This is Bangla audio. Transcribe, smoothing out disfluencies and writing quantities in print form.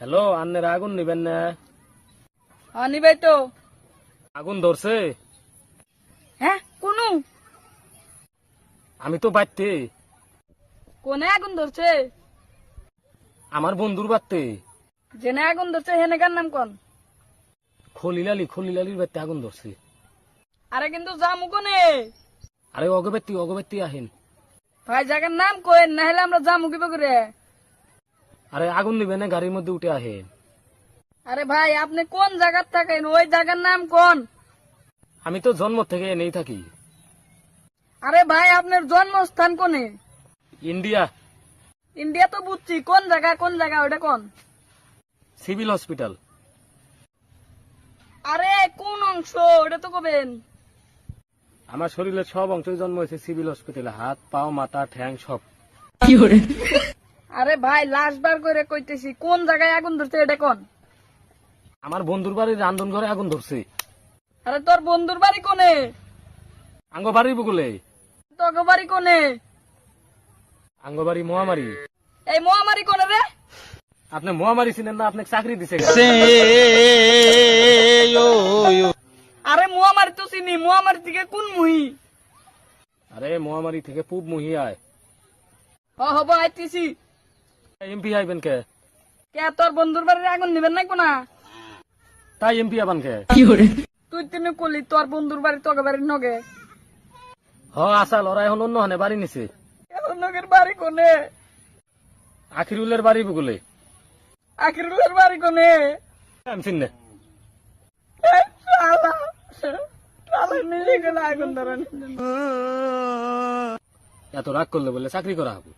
হ্যালো, আন্নের আগুন নিবেন না? নিবাই তো। আগুন ধরছে। হ্যাঁ কোনো আমি তো বাড়তে, কোনে আগুন ধরছে? আমার বন্ধুর বাড়তে। জেনে আগুন ধরছে হেনেকার নাম কোন? খলিলালির বাড়তে আগুন ধরছে। আরে কিন্তু জামু কোনে? আরে অগবেত্তি আহেন। ভাই জায়গার নাম কোয়েন না হলে আমরা জামু কিবা করে? আরে আগুন নিবেন না, গাড়ির মধ্যে উঠে আহেন। আরে ভাই আপনি কোন জায়গার থাকেন? ওই জায়গার নাম কোন? আমি তো জন্ম থেকে এনেই থাকি। আরে ভাই আপনার জন্মস্থান কোনে? ইন্ডিয়া। ইন্ডিয়া তো বুঝছি, কোন জায়গা ওটা কোন? Civil hospital. আরে কোন অংশ ওটা তো কবেন? আমার শরীরের সব অংশই জন্ম হয়েছে সিভিল হসপিটালে, হাত পাও মাথা ঠ্যাং সব। আরে ভাই লাশ বার করে কইতেছি, কোন জায়গায় আগুন ধরছে এটা কোন? আমার বন্ধুর বাড়ির রান্ধন ঘরে আগুন ধরছে। আরে তোর বন্ধুর বাড়ি কোনে? আঙ্গ বাড়ির বুকুলে। তোর বাড়ি কোনে? আঙ্গ বাড়ি মহামারী। এই মহামারী কোনে রে? আপনি মহামারী ছিলেন না? আপনাকে চাকরি দিছে। আরে মহামারী তো চিনি, মহামারী থেকে কোন মুহি? আরে মহামারী থেকে পূব মুহি আয়। হব আইতেছি। এমপি আইবেন কে? কে তোর বন্ধুর বাড়ির আগুন নিবেন না কোনা? তাই এমপি আবান কে? তুই তিনি কলি তোর বন্ধুর বাড়ি তোকে বাড়ির নগে। আসাল ওরা এখন অন্য হানে বাড়ি নিছে। নগের বাড়ি কোনে? আখিরুলের বাড়ি বুকুলে। আখিরুলের বাড়ি কোনে? আমি চিনি না। এই শালা, শালা নিজে গেলে আগুন ধরান। এত রাগ করলে বলে চাকরি করা হবে।